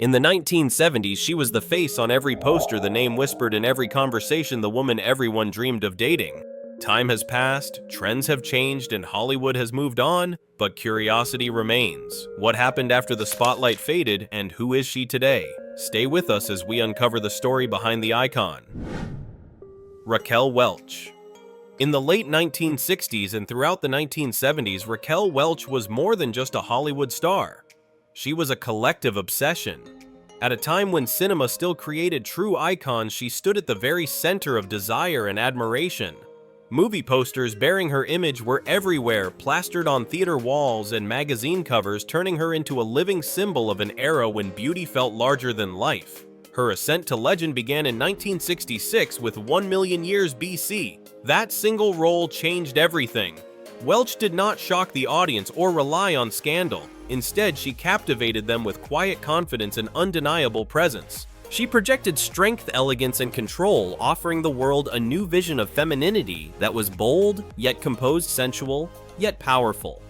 In the 1970s, she was the face on every poster, the name whispered in every conversation, the woman everyone dreamed of dating. Time has passed, trends have changed, and Hollywood has moved on, but curiosity remains. What happened after the spotlight faded, and who is she today? Stay with us as we uncover the story behind the icon. Raquel Welch. In the late 1960s and throughout the 1970s, Raquel Welch was more than just a Hollywood star. She was a collective obsession. At a time when cinema still created true icons, she stood at the very center of desire and admiration. Movie posters bearing her image were everywhere, plastered on theater walls and magazine covers, turning her into a living symbol of an era when beauty felt larger than life. Her ascent to legend began in 1966 with 1 Million Years BC. That single role changed everything. Welch did not shock the audience or rely on scandal. Instead, she captivated them with quiet confidence and undeniable presence. She projected strength, elegance, and control, offering the world a new vision of femininity that was bold, yet composed, sensual, yet powerful.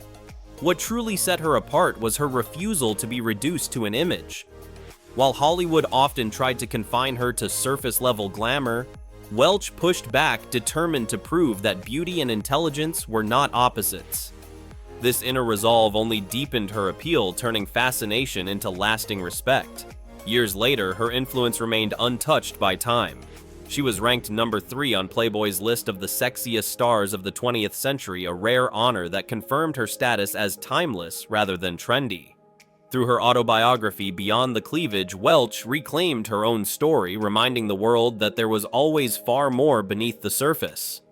What truly set her apart was her refusal to be reduced to an image. While Hollywood often tried to confine her to surface-level glamour, Welch pushed back, determined to prove that beauty and intelligence were not opposites. This inner resolve only deepened her appeal, turning fascination into lasting respect. Years later, her influence remained untouched by time. She was ranked number 3 on Playboy's list of the sexiest stars of the 20th century, a rare honor that confirmed her status as timeless rather than trendy. Through her autobiography, Beyond the Cleavage, Welch reclaimed her own story, reminding the world that there was always far more beneath the surface.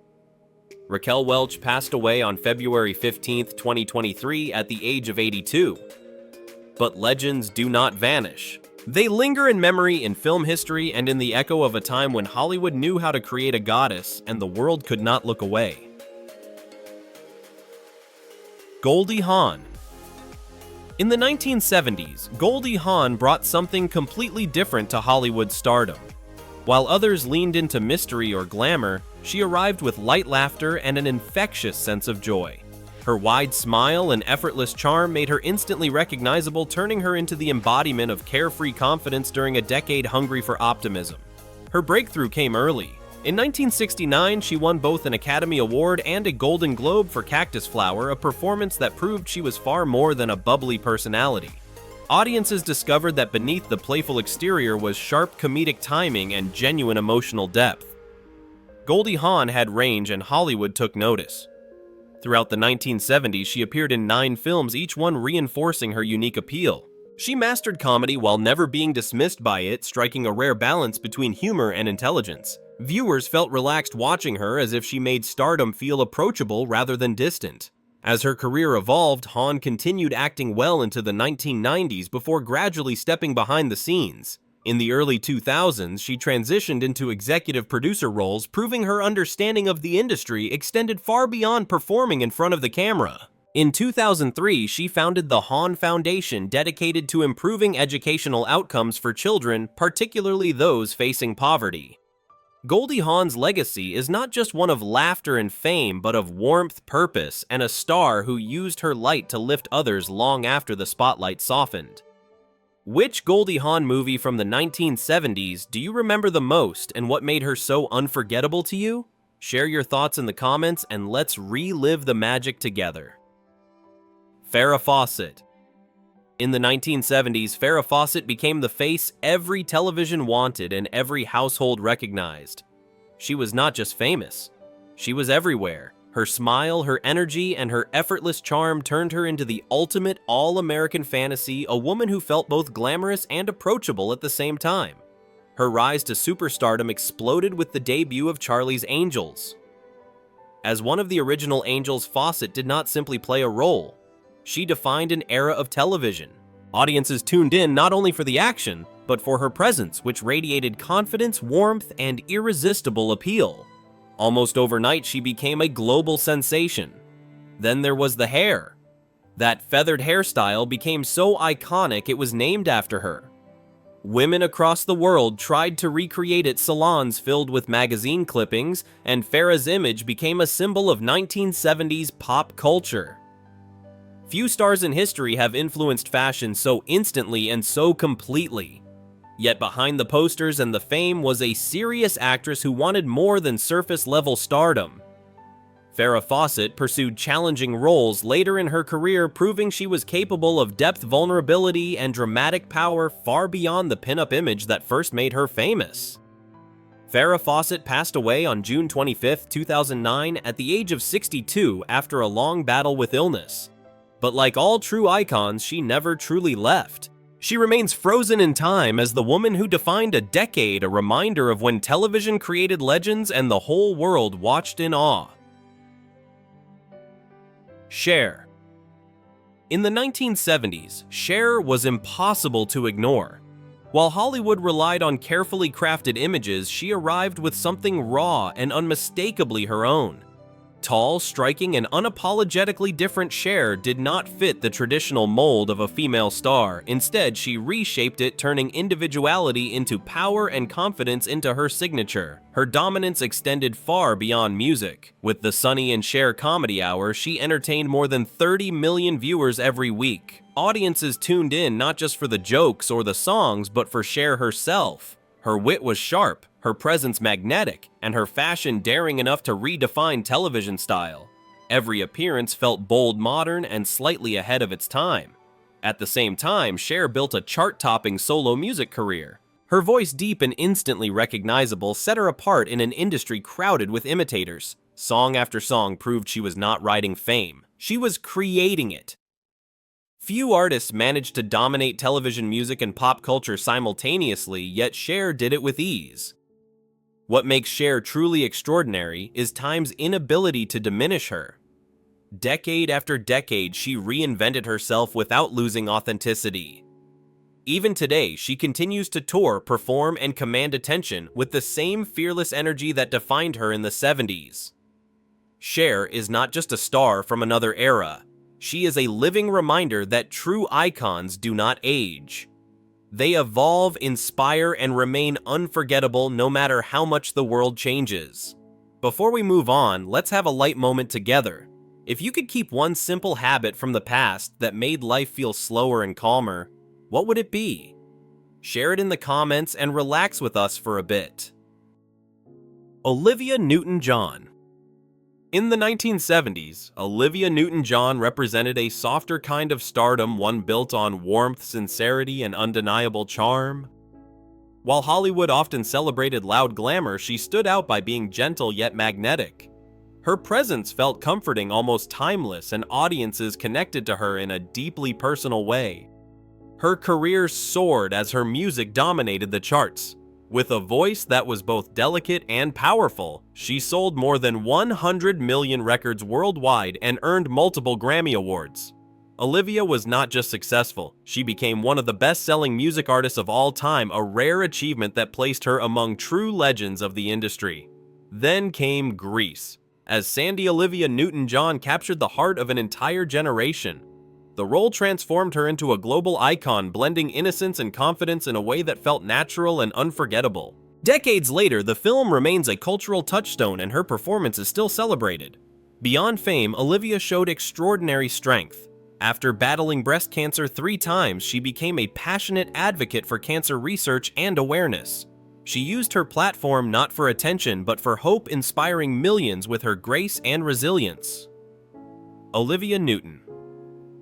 Raquel Welch passed away on February 15, 2023, at the age of 82. But legends do not vanish. They linger in memory, in film history, and in the echo of a time when Hollywood knew how to create a goddess and the world could not look away. Goldie Hawn. In the 1970s, Goldie Hawn brought something completely different to Hollywood stardom. While others leaned into mystery or glamour, she arrived with light laughter and an infectious sense of joy. Her wide smile and effortless charm made her instantly recognizable, turning her into the embodiment of carefree confidence during a decade hungry for optimism. Her breakthrough came early. In 1969, she won both an Academy Award and a Golden Globe for Cactus Flower, a performance that proved she was far more than a bubbly personality. Audiences discovered that beneath the playful exterior was sharp comedic timing and genuine emotional depth. Goldie Hawn had range, and Hollywood took notice. Throughout the 1970s, she appeared in 9 films, each one reinforcing her unique appeal. She mastered comedy while never being dismissed by it, striking a rare balance between humor and intelligence. Viewers felt relaxed watching her, as if she made stardom feel approachable rather than distant. As her career evolved, Hawn continued acting well into the 1990s before gradually stepping behind the scenes. In the early 2000s, she transitioned into executive producer roles, proving her understanding of the industry extended far beyond performing in front of the camera. In 2003, she founded the Hawn Foundation, dedicated to improving educational outcomes for children, particularly those facing poverty. Goldie Hawn's legacy is not just one of laughter and fame, but of warmth, purpose, and a star who used her light to lift others long after the spotlight softened. Which Goldie Hawn movie from the 1970s do you remember the most, and what made her so unforgettable to you? Share your thoughts in the comments, and let's relive the magic together. Farrah Fawcett. In the 1970s, Farrah Fawcett became the face every television wanted and every household recognized. She was not just famous, she was everywhere. Her smile, her energy, and her effortless charm turned her into the ultimate all-American fantasy, a woman who felt both glamorous and approachable at the same time. Her rise to superstardom exploded with the debut of Charlie's Angels. As one of the original Angels, Fawcett did not simply play a role. She defined an era of television. Audiences tuned in not only for the action, but for her presence, which radiated confidence, warmth, and irresistible appeal. Almost overnight, she became a global sensation. Then there was the hair. That feathered hairstyle became so iconic it was named after her. Women across the world tried to recreate it, salons filled with magazine clippings, and Farrah's image became a symbol of 1970s pop culture. Few stars in history have influenced fashion so instantly and so completely. Yet behind the posters and the fame was a serious actress who wanted more than surface-level stardom. Farrah Fawcett pursued challenging roles later in her career, proving she was capable of depth, vulnerability, and dramatic power far beyond the pinup image that first made her famous. Farrah Fawcett passed away on June 25, 2009 at the age of 62 after a long battle with illness. But like all true icons, she never truly left. She remains frozen in time as the woman who defined a decade, a reminder of when television created legends and the whole world watched in awe. Cher. In the 1970s, Cher was impossible to ignore. While Hollywood relied on carefully crafted images, she arrived with something raw and unmistakably her own. Tall, striking, and unapologetically different, Cher did not fit the traditional mold of a female star. Instead, she reshaped it, turning individuality into power and confidence into her signature. Her dominance extended far beyond music. With the Sonny and Cher Comedy Hour, she entertained more than 30 million viewers every week. Audiences tuned in not just for the jokes or the songs, but for Cher herself. Her wit was sharp, her presence magnetic, and her fashion daring enough to redefine television style. Every appearance felt bold, modern, and slightly ahead of its time. At the same time, Cher built a chart-topping solo music career. Her voice, deep and instantly recognizable, set her apart in an industry crowded with imitators. Song after song proved she was not riding fame. She was creating it. Few artists managed to dominate television music and pop culture simultaneously, yet Cher did it with ease. What makes Cher truly extraordinary is time's inability to diminish her. Decade after decade, she reinvented herself without losing authenticity. Even today, she continues to tour, perform, and command attention with the same fearless energy that defined her in the 70s. Cher is not just a star from another era. She is a living reminder that true icons do not age. They evolve, inspire, and remain unforgettable no matter how much the world changes. Before we move on, let's have a light moment together. If you could keep one simple habit from the past that made life feel slower and calmer, what would it be? Share it in the comments and relax with us for a bit. Olivia Newton-John. In the 1970s, Olivia Newton-John represented a softer kind of stardom, one built on warmth, sincerity, and undeniable charm. While Hollywood often celebrated loud glamour, she stood out by being gentle yet magnetic. Her presence felt comforting, almost timeless, and audiences connected to her in a deeply personal way. Her career soared as her music dominated the charts. With a voice that was both delicate and powerful, she sold more than 100 million records worldwide and earned multiple Grammy Awards. Olivia was not just successful, she became one of the best-selling music artists of all time, a rare achievement that placed her among true legends of the industry. Then came Grease, as Sandy Olivia Newton-John captured the heart of an entire generation. The role transformed her into a global icon, blending innocence and confidence in a way that felt natural and unforgettable. Decades later, the film remains a cultural touchstone and her performance is still celebrated. Beyond fame, Olivia showed extraordinary strength. After battling breast cancer 3 times, she became a passionate advocate for cancer research and awareness. She used her platform not for attention, but for hope, inspiring millions with her grace and resilience. Olivia Newton.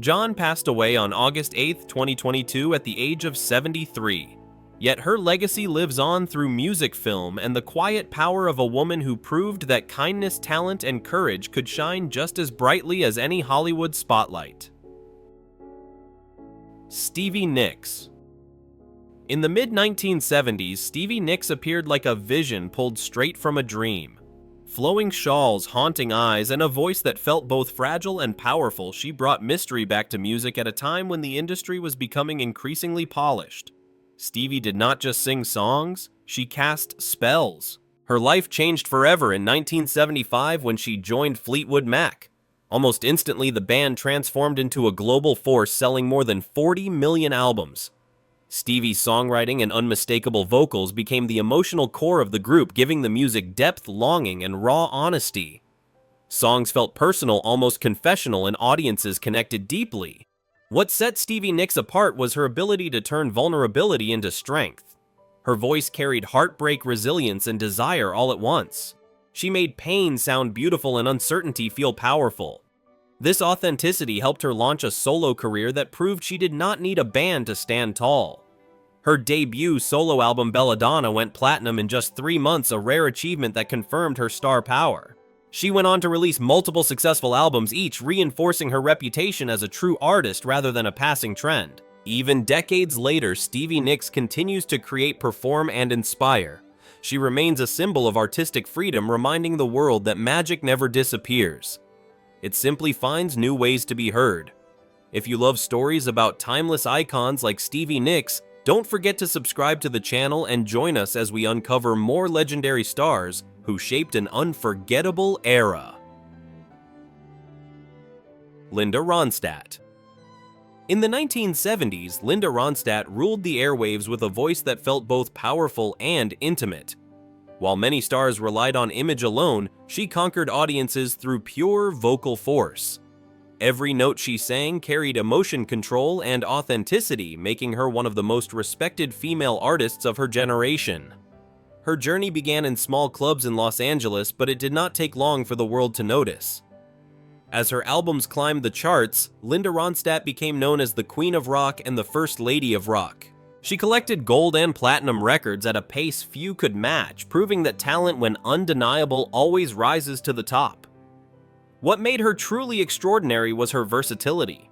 John passed away on August 8, 2022 at the age of 73. Yet her legacy lives on through music, film, and the quiet power of a woman who proved that kindness, talent, and courage could shine just as brightly as any Hollywood spotlight. Stevie Nicks. In the mid-1970s, Stevie Nicks appeared like a vision pulled straight from a dream. Flowing shawls, haunting eyes, and a voice that felt both fragile and powerful, she brought mystery back to music at a time when the industry was becoming increasingly polished. Stevie did not just sing songs, she cast spells. Her life changed forever in 1975 when she joined Fleetwood Mac. Almost instantly, the band transformed into a global force, selling more than 40 million albums. Stevie's songwriting and unmistakable vocals became the emotional core of the group, giving the music depth, longing, and raw honesty. Songs felt personal, almost confessional, and audiences connected deeply. What set Stevie Nicks apart was her ability to turn vulnerability into strength. Her voice carried heartbreak, resilience, and desire all at once. She made pain sound beautiful and uncertainty feel powerful. This authenticity helped her launch a solo career that proved she did not need a band to stand tall. Her debut solo album Belladonna went platinum in just 3 months, a rare achievement that confirmed her star power. She went on to release multiple successful albums, each reinforcing her reputation as a true artist rather than a passing trend. Even decades later, Stevie Nicks continues to create, perform, and inspire. She remains a symbol of artistic freedom, reminding the world that magic never disappears. It simply finds new ways to be heard. If you love stories about timeless icons like Stevie Nicks, don't forget to subscribe to the channel and join us as we uncover more legendary stars who shaped an unforgettable era. Linda Ronstadt. In the 1970s, Linda Ronstadt ruled the airwaves with a voice that felt both powerful and intimate. While many stars relied on image alone, she conquered audiences through pure vocal force. Every note she sang carried emotion control and authenticity, making her one of the most respected female artists of her generation. Her journey began in small clubs in Los Angeles, but it did not take long for the world to notice. As her albums climbed the charts, Linda Ronstadt became known as the Queen of Rock and the First Lady of Rock. She collected gold and platinum records at a pace few could match, proving that talent, when undeniable, always rises to the top. What made her truly extraordinary was her versatility.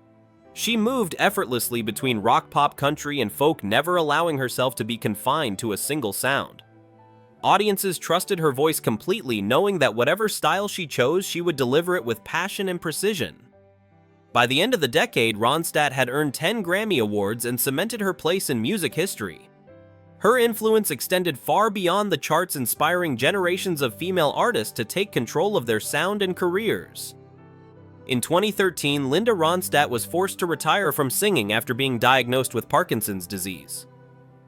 She moved effortlessly between rock, pop, country, and folk, never allowing herself to be confined to a single sound. Audiences trusted her voice completely, knowing that whatever style she chose, she would deliver it with passion and precision. By the end of the decade, Ronstadt had earned 10 Grammy Awards and cemented her place in music history. Her influence extended far beyond the charts, inspiring generations of female artists to take control of their sound and careers. In 2013, Linda Ronstadt was forced to retire from singing after being diagnosed with Parkinson's disease.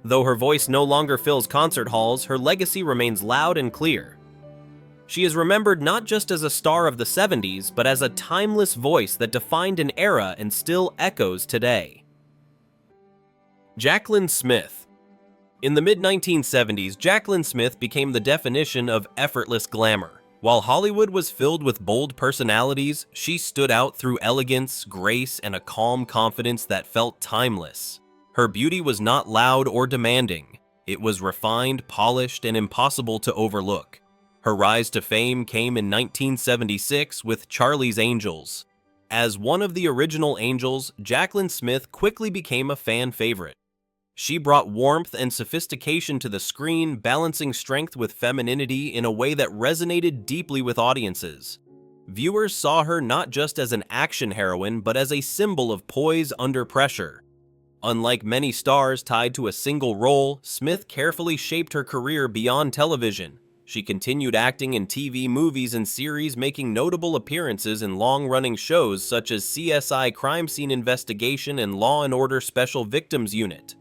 Though her voice no longer fills concert halls, her legacy remains loud and clear. She is remembered not just as a star of the 70s, but as a timeless voice that defined an era and still echoes today. Jaclyn Smith. In the mid-1970s, Jaclyn Smith became the definition of effortless glamour. While Hollywood was filled with bold personalities, she stood out through elegance, grace, and a calm confidence that felt timeless. Her beauty was not loud or demanding. It was refined, polished, and impossible to overlook. Her rise to fame came in 1976 with Charlie's Angels. As one of the original Angels, Jaclyn Smith quickly became a fan favorite. She brought warmth and sophistication to the screen, balancing strength with femininity in a way that resonated deeply with audiences. Viewers saw her not just as an action heroine, but as a symbol of poise under pressure. Unlike many stars tied to a single role, Smith carefully shaped her career beyond television. She continued acting in TV, movies, and series, making notable appearances in long-running shows such as CSI Crime Scene Investigation and Law & Order Special Victims Unit.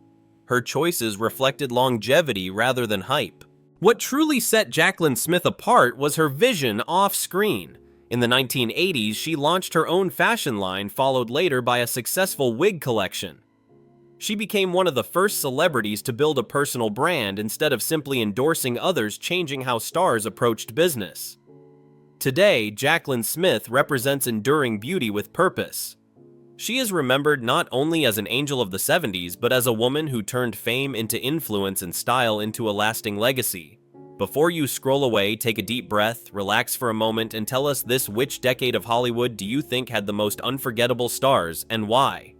Her choices reflected longevity rather than hype. What truly set Jaclyn Smith apart was her vision off-screen. In the 1980s, she launched her own fashion line, followed later by a successful wig collection. She became one of the first celebrities to build a personal brand instead of simply endorsing others, changing how stars approached business. Today, Jaclyn Smith represents enduring beauty with purpose. She is remembered not only as an angel of the 70s, but as a woman who turned fame into influence and style into a lasting legacy. Before you scroll away, take a deep breath, relax for a moment, and tell us which decade of Hollywood do you think had the most unforgettable stars, and why?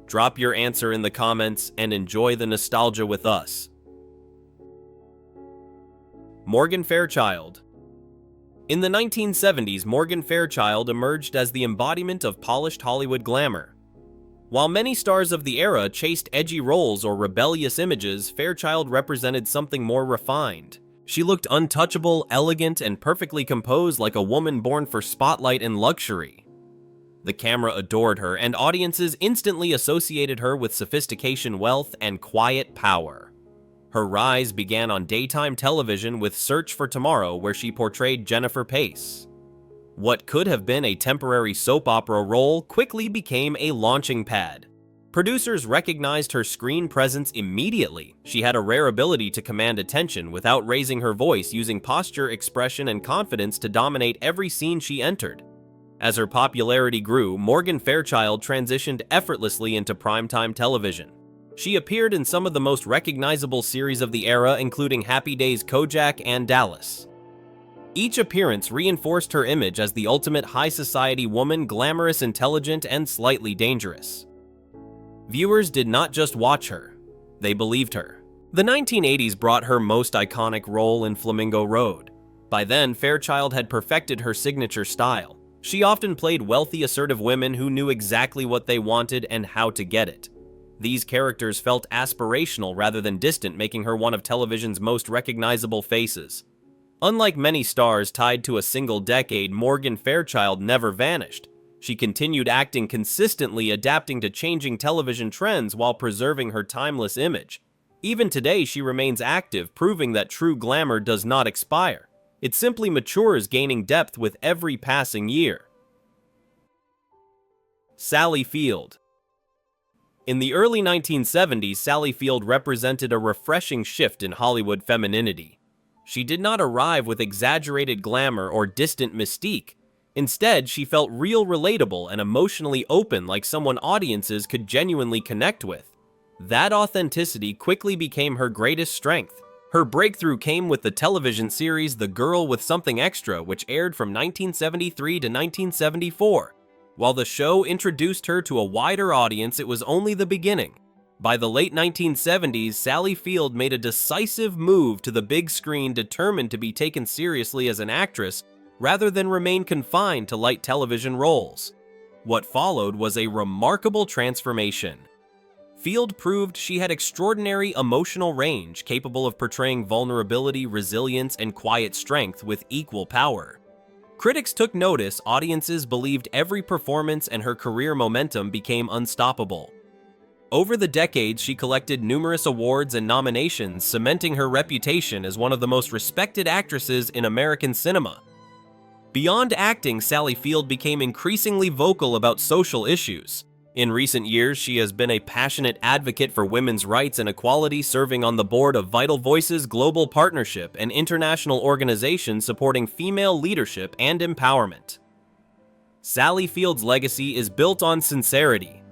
Drop your answer in the comments and enjoy the nostalgia with us. Morgan Fairchild. In the 1970s, Morgan Fairchild emerged as the embodiment of polished Hollywood glamour. While many stars of the era chased edgy roles or rebellious images, Fairchild represented something more refined. She looked untouchable, elegant, and perfectly composed, like a woman born for spotlight and luxury. The camera adored her, and audiences instantly associated her with sophistication, wealth, and quiet power. Her rise began on daytime television with Search for Tomorrow, where she portrayed Jennifer Pace. What could have been a temporary soap opera role quickly became a launching pad. Producers recognized her screen presence immediately. She had a rare ability to command attention without raising her voice, using posture, expression, and confidence to dominate every scene she entered. As her popularity grew, Morgan Fairchild transitioned effortlessly into primetime television. She appeared in some of the most recognizable series of the era, including Happy Days, Kojak, and Dallas. Each appearance reinforced her image as the ultimate high society woman, glamorous, intelligent, and slightly dangerous. Viewers did not just watch her, they believed her. The 1980s brought her most iconic role in Flamingo Road. By then, Fairchild had perfected her signature style. She often played wealthy, assertive women who knew exactly what they wanted and how to get it. These characters felt aspirational rather than distant, making her one of television's most recognizable faces. Unlike many stars tied to a single decade, Morgan Fairchild never vanished. She continued acting consistently, adapting to changing television trends while preserving her timeless image. Even today, she remains active, proving that true glamour does not expire. It simply matures, gaining depth with every passing year. Sally Field. In the early 1970s, Sally Field represented a refreshing shift in Hollywood femininity. She did not arrive with exaggerated glamour or distant mystique. Instead, she felt real, relatable, and emotionally open, like someone audiences could genuinely connect with. That authenticity quickly became her greatest strength. Her breakthrough came with the television series The Girl with Something Extra, which aired from 1973 to 1974. While the show introduced her to a wider audience, it was only the beginning. By the late 1970s, Sally Field made a decisive move to the big screen, determined to be taken seriously as an actress rather than remain confined to light television roles. What followed was a remarkable transformation. Field proved she had extraordinary emotional range, capable of portraying vulnerability, resilience, and quiet strength with equal power. Critics took notice, audiences believed every performance, and her career momentum became unstoppable. Over the decades, she collected numerous awards and nominations, cementing her reputation as one of the most respected actresses in American cinema. Beyond acting, Sally Field became increasingly vocal about social issues. In recent years, she has been a passionate advocate for women's rights and equality, serving on the board of Vital Voices Global Partnership, an international organization supporting female leadership and empowerment. Sally Field's legacy is built on sincerity.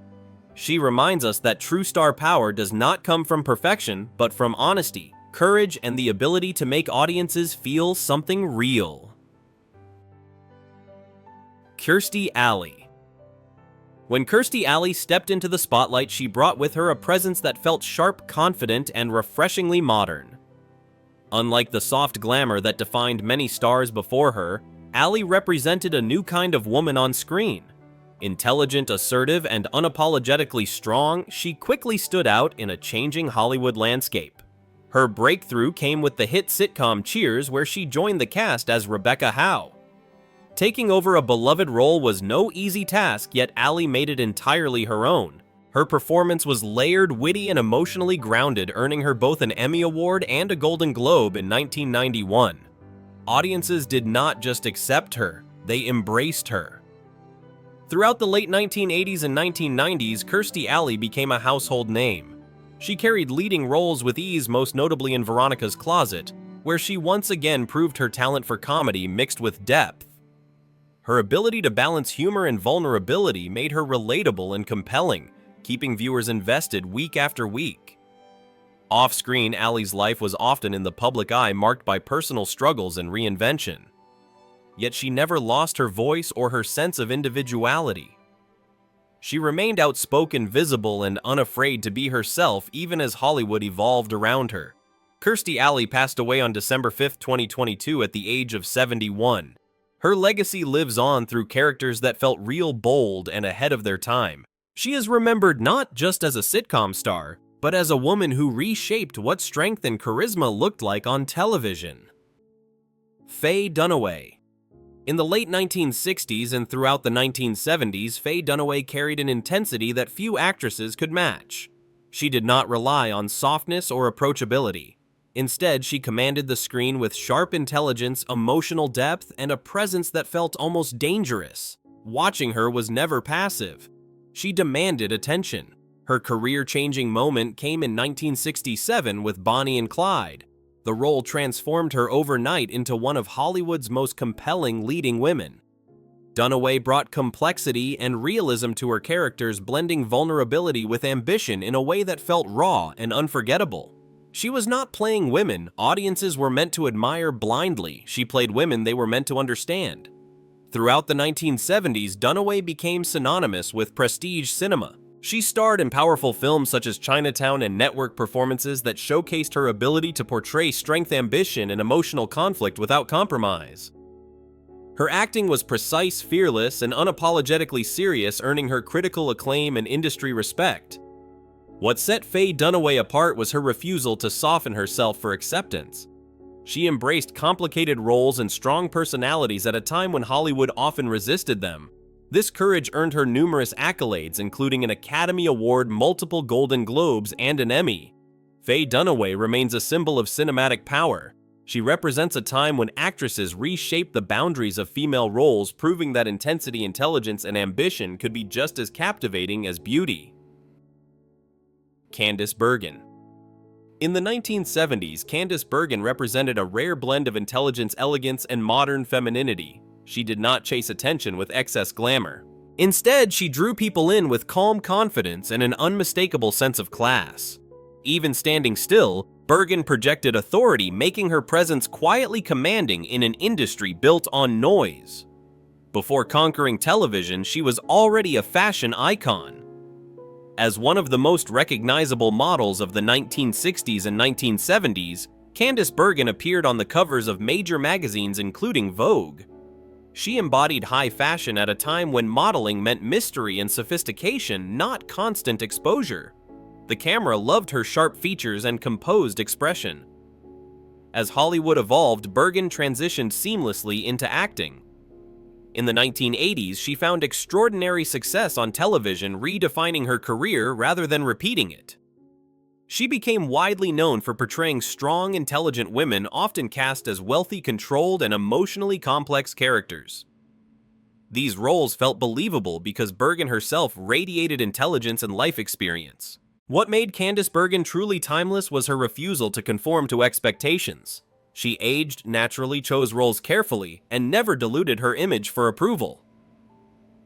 She reminds us that true star power does not come from perfection, but from honesty, courage, and the ability to make audiences feel something real. Kirstie Alley. When Kirstie Alley stepped into the spotlight, she brought with her a presence that felt sharp, confident, and refreshingly modern. Unlike the soft glamour that defined many stars before her, Alley represented a new kind of woman on screen. Intelligent, assertive, and unapologetically strong, she quickly stood out in a changing Hollywood landscape. Her breakthrough came with the hit sitcom Cheers, where she joined the cast as Rebecca Howe. Taking over a beloved role was no easy task, yet Alley made it entirely her own. Her performance was layered, witty, and emotionally grounded, earning her both an Emmy Award and a Golden Globe in 1991. Audiences did not just accept her, they embraced her. Throughout the late 1980s and 1990s, Kirstie Alley became a household name. She carried leading roles with ease, most notably in Veronica's Closet, where she once again proved her talent for comedy mixed with depth. Her ability to balance humor and vulnerability made her relatable and compelling, keeping viewers invested week after week. Off-screen, Alley's life was often in the public eye, marked by personal struggles and reinvention. Yet she never lost her voice or her sense of individuality. She remained outspoken, visible, and unafraid to be herself even as Hollywood evolved around her. Kirstie Alley passed away on December 5, 2022 at the age of 71. Her legacy lives on through characters that felt real, bold, and ahead of their time. She is remembered not just as a sitcom star, but as a woman who reshaped what strength and charisma looked like on television. Faye Dunaway. In the late 1960s and throughout the 1970s, Faye Dunaway carried an intensity that few actresses could match. She did not rely on softness or approachability. Instead, she commanded the screen with sharp intelligence, emotional depth, and a presence that felt almost dangerous. Watching her was never passive. She demanded attention. Her career-changing moment came in 1967 with Bonnie and Clyde. The role transformed her overnight into one of Hollywood's most compelling leading women. Dunaway brought complexity and realism to her characters, blending vulnerability with ambition in a way that felt raw and unforgettable. She was not playing women audiences were meant to admire blindly. She played women they were meant to understand. Throughout the 1970s, Dunaway became synonymous with prestige cinema. She starred in powerful films such as Chinatown and network performances that showcased her ability to portray strength, ambition, and emotional conflict without compromise. Her acting was precise, fearless, and unapologetically serious, earning her critical acclaim and industry respect. What set Faye Dunaway apart was her refusal to soften herself for acceptance. She embraced complicated roles and strong personalities at a time when Hollywood often resisted them. This courage earned her numerous accolades, including an Academy Award, multiple Golden Globes, and an Emmy. Faye Dunaway remains a symbol of cinematic power. She represents a time when actresses reshaped the boundaries of female roles, proving that intensity, intelligence, and ambition could be just as captivating as beauty. Candice Bergen. In the 1970s, Candice Bergen represented a rare blend of intelligence, elegance, and modern femininity. She did not chase attention with excess glamour. Instead, she drew people in with calm confidence and an unmistakable sense of class. Even standing still, Bergen projected authority, making her presence quietly commanding in an industry built on noise. Before conquering television, she was already a fashion icon. As one of the most recognizable models of the 1960s and 1970s, Candice Bergen appeared on the covers of major magazines including Vogue. She embodied high fashion at a time when modeling meant mystery and sophistication, not constant exposure. The camera loved her sharp features and composed expression. As Hollywood evolved, Bergen transitioned seamlessly into acting. In the 1980s, she found extraordinary success on television, redefining her career rather than repeating it. She became widely known for portraying strong, intelligent women, often cast as wealthy, controlled, and emotionally complex characters. These roles felt believable because Bergen herself radiated intelligence and life experience. What made Candice Bergen truly timeless was her refusal to conform to expectations. She aged naturally, chose roles carefully, and never diluted her image for approval.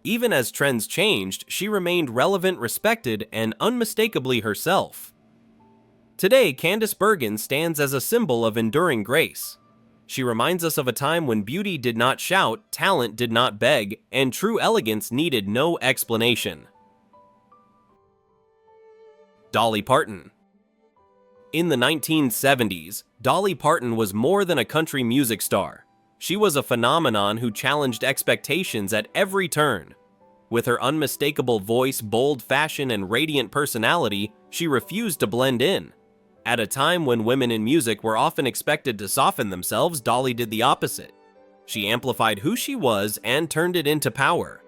Even as trends changed, she remained relevant, respected, and unmistakably herself. Today, Candice Bergen stands as a symbol of enduring grace. She reminds us of a time when beauty did not shout, talent did not beg, and true elegance needed no explanation. Dolly Parton. In the 1970s, Dolly Parton was more than a country music star. She was a phenomenon who challenged expectations at every turn. With her unmistakable voice, bold fashion, and radiant personality, she refused to blend in. At a time when women in music were often expected to soften themselves, Dolly did the opposite. She amplified who she was and turned it into power.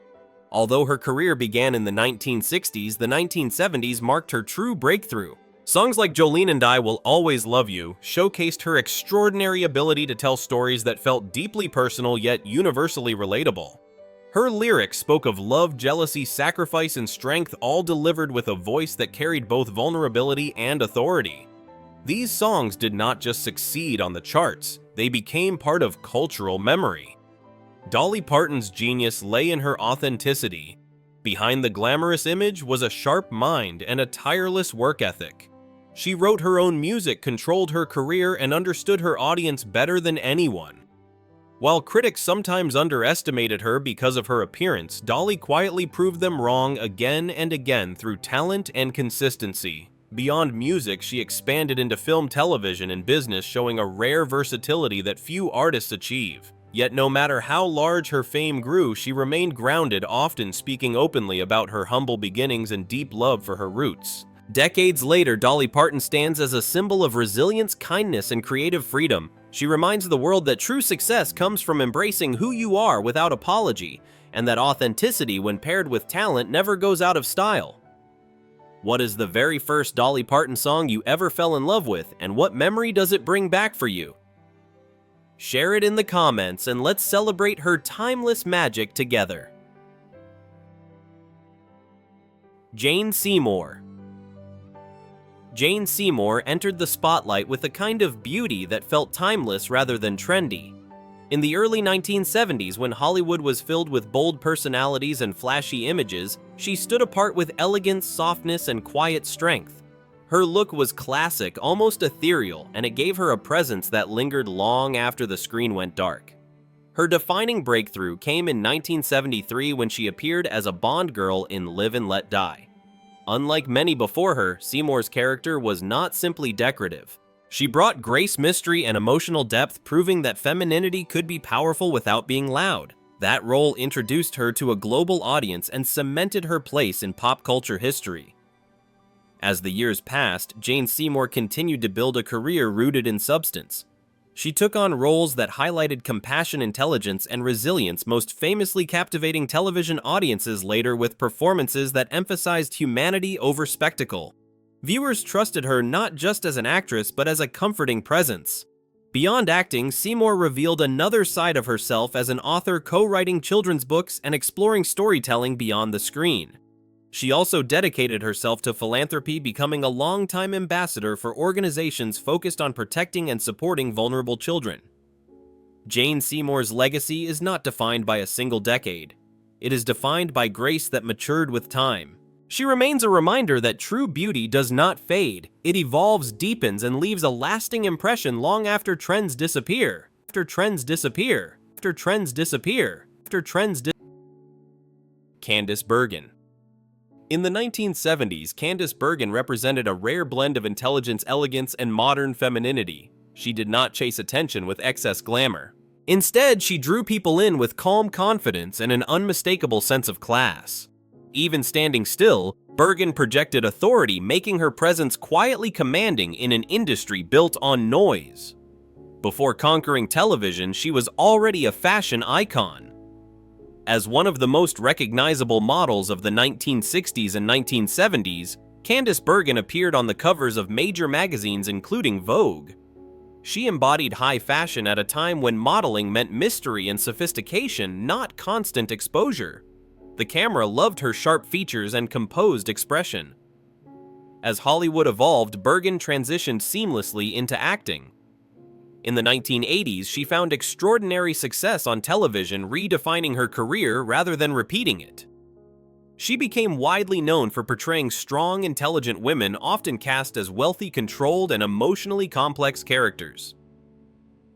Although her career began in the 1960s, the 1970s marked her true breakthrough. Songs like Jolene and I Will Always Love You showcased her extraordinary ability to tell stories that felt deeply personal yet universally relatable. Her lyrics spoke of love, jealousy, sacrifice, and strength, all delivered with a voice that carried both vulnerability and authority. These songs did not just succeed on the charts, they became part of cultural memory. Dolly Parton's genius lay in her authenticity. Behind the glamorous image was a sharp mind and a tireless work ethic. She wrote her own music, controlled her career, and understood her audience better than anyone. While critics sometimes underestimated her because of her appearance, Dolly quietly proved them wrong again and again through talent and consistency. Beyond music, she expanded into film, television, and business, showing a rare versatility that few artists achieve. Yet no matter how large her fame grew, she remained grounded, often speaking openly about her humble beginnings and deep love for her roots. Decades later, Dolly Parton stands as a symbol of resilience, kindness, and creative freedom. She reminds the world that true success comes from embracing who you are without apology, and that authenticity, when paired with talent, never goes out of style. What is the very first Dolly Parton song you ever fell in love with, and what memory does it bring back for you? Share it in the comments and let's celebrate her timeless magic together. Jane Seymour. Jane Seymour entered the spotlight with a kind of beauty that felt timeless rather than trendy. In the early 1970s, when Hollywood was filled with bold personalities and flashy images, she stood apart with elegance, softness, and quiet strength. Her look was classic, almost ethereal, and it gave her a presence that lingered long after the screen went dark. Her defining breakthrough came in 1973 when she appeared as a Bond girl in Live and Let Die. Unlike many before her, Seymour's character was not simply decorative. She brought grace, mystery, and emotional depth, proving that femininity could be powerful without being loud. That role introduced her to a global audience and cemented her place in pop culture history. As the years passed, Jane Seymour continued to build a career rooted in substance. She took on roles that highlighted compassion, intelligence, and resilience, most famously captivating television audiences later with performances that emphasized humanity over spectacle. Viewers trusted her not just as an actress, but as a comforting presence. Beyond acting, Seymour revealed another side of herself as an author, co-writing children's books and exploring storytelling beyond the screen. She also dedicated herself to philanthropy, becoming a longtime ambassador for organizations focused on protecting and supporting vulnerable children. Jane Seymour's legacy is not defined by a single decade. It is defined by grace that matured with time. She remains a reminder that true beauty does not fade. It evolves, deepens, and leaves a lasting impression long after trends disappear. Candice Bergen. In the 1970s, Candice Bergen represented a rare blend of intelligence, elegance, and modern femininity. She did not chase attention with excess glamour. Instead, she drew people in with calm confidence and an unmistakable sense of class. Even standing still, Bergen projected authority, making her presence quietly commanding in an industry built on noise. Before conquering television, she was already a fashion icon. As one of the most recognizable models of the 1960s and 1970s, Candice Bergen appeared on the covers of major magazines including Vogue. She embodied high fashion at a time when modeling meant mystery and sophistication, not constant exposure. The camera loved her sharp features and composed expression. As Hollywood evolved, Bergen transitioned seamlessly into acting. In the 1980s, she found extraordinary success on television, redefining her career rather than repeating it. She became widely known for portraying strong, intelligent women, often cast as wealthy, controlled, and emotionally complex characters.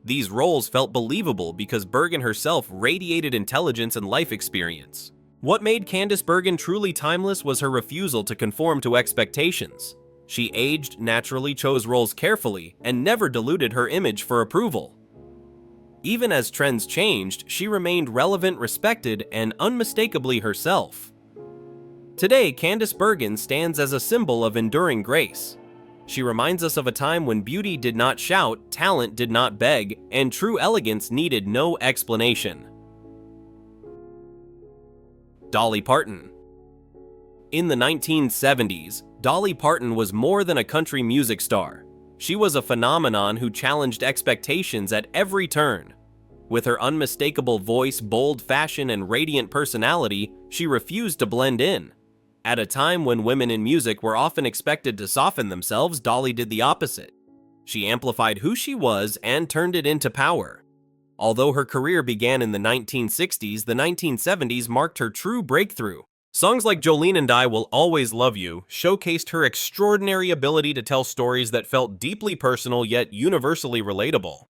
These roles felt believable because Bergen herself radiated intelligence and life experience. What made Candice Bergen truly timeless was her refusal to conform to expectations. She aged naturally, chose roles carefully, and never diluted her image for approval. Even as trends changed, she remained relevant, respected, and unmistakably herself. Today, Candice Bergen stands as a symbol of enduring grace. She reminds us of a time when beauty did not shout, talent did not beg, and true elegance needed no explanation. Dolly Parton. In the 1970s, Dolly Parton was more than a country music star. She was a phenomenon who challenged expectations at every turn. With her unmistakable voice, bold fashion, and radiant personality, she refused to blend in. At a time when women in music were often expected to soften themselves, Dolly did the opposite. She amplified who she was and turned it into power. Although her career began in the 1960s, the 1970s marked her true breakthrough. Songs like Jolene and I Will Always Love You showcased her extraordinary ability to tell stories that felt deeply personal yet universally relatable.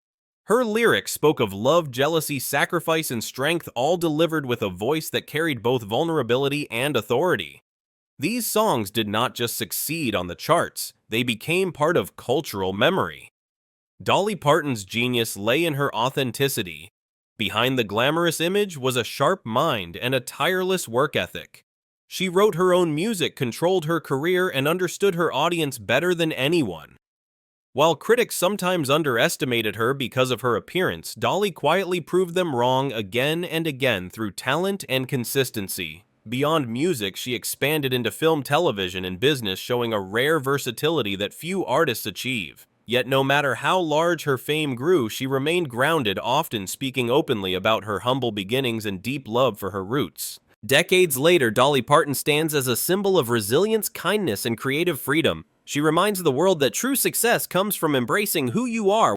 Her lyrics spoke of love, jealousy, sacrifice, and strength, all delivered with a voice that carried both vulnerability and authority. These songs did not just succeed on the charts, they became part of cultural memory. Dolly Parton's genius lay in her authenticity. Behind the glamorous image was a sharp mind and a tireless work ethic. She wrote her own music, controlled her career, and understood her audience better than anyone. While critics sometimes underestimated her because of her appearance, Dolly quietly proved them wrong again and again through talent and consistency. Beyond music, she expanded into film, television, and business, showing a rare versatility that few artists achieve. Yet no matter how large her fame grew, she remained grounded, often speaking openly about her humble beginnings and deep love for her roots. Decades later, Dolly Parton stands as a symbol of resilience, kindness, and creative freedom. She reminds the world that true success comes from embracing who you are